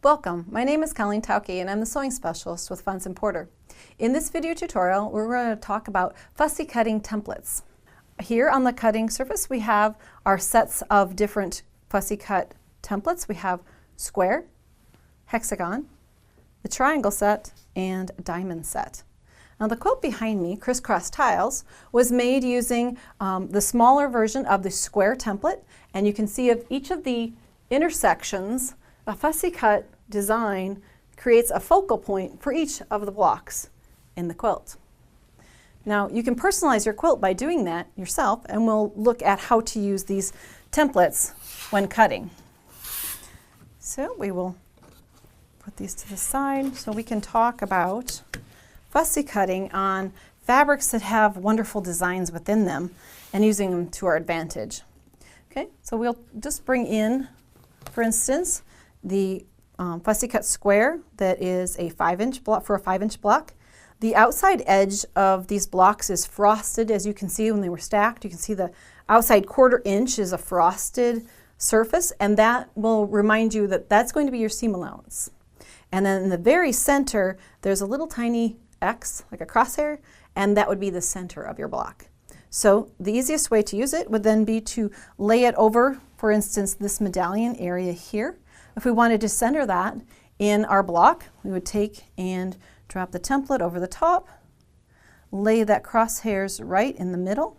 Welcome, my name is Colleen Tauke and I'm the Sewing Specialist with Fons Porter. In this video tutorial, we're going to talk about fussy cutting templates. Here on the cutting surface, we have our sets of different fussy cut templates. We have square, hexagon, the triangle set, and diamond set. Now the quilt behind me, Crisscross Tiles, was made using the smaller version of the square template, and you can see of each of the intersections, a fussy cut design creates a focal point for each of the blocks in the quilt. Now you can personalize your quilt by doing that yourself, and we'll look at how to use these templates when cutting. So we will put these to the side so we can talk about fussy cutting on fabrics that have wonderful designs within them and using them to our advantage. Okay, so we'll just bring in, for instance, the fussy cut square that is a 5-inch block for a 5-inch block. The outside edge of these blocks is frosted, as you can see when they were stacked. You can see the outside 1/4 inch is a frosted surface, and that will remind you that that's going to be your seam allowance. And then in the very center, there's a little tiny X, like a crosshair, and that would be the center of your block. So the easiest way to use it would then be to lay it over, for instance, this medallion area here. If we wanted to center that in our block, we would take and drop the template over the top, lay that crosshairs right in the middle,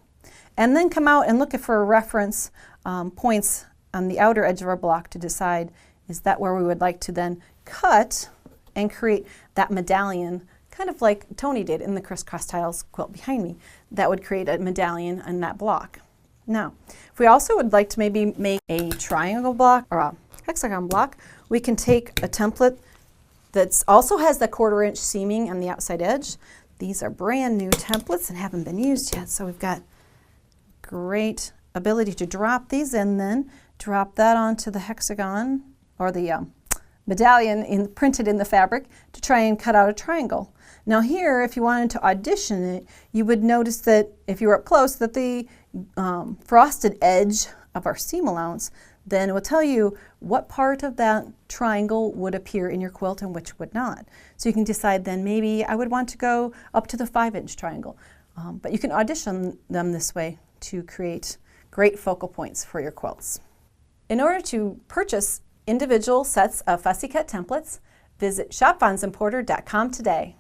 and then come out and look for reference points on the outer edge of our block to decide, is that where we would like to then cut and create that medallion, kind of like Tony did in the Crisscross Tiles quilt behind me. That would create a medallion in that block. Now, if we also would like to maybe make a triangle block or a hexagon block, we can take a template that also has the 1/4 inch seaming on the outside edge. These are brand new templates and haven't been used yet, so we've got great ability to drop these and then drop that onto the hexagon or the medallion printed in the fabric to try and cut out a triangle. Now here, if you wanted to audition it, you would notice that if you were up close that the frosted edge of our seam allowance then it will tell you what part of that triangle would appear in your quilt and which would not. So you can decide then maybe I would want to go up to the 5-inch triangle. But you can audition them this way to create great focal points for your quilts. In order to purchase individual sets of fussy cut templates, visit shopfonsporter.com today.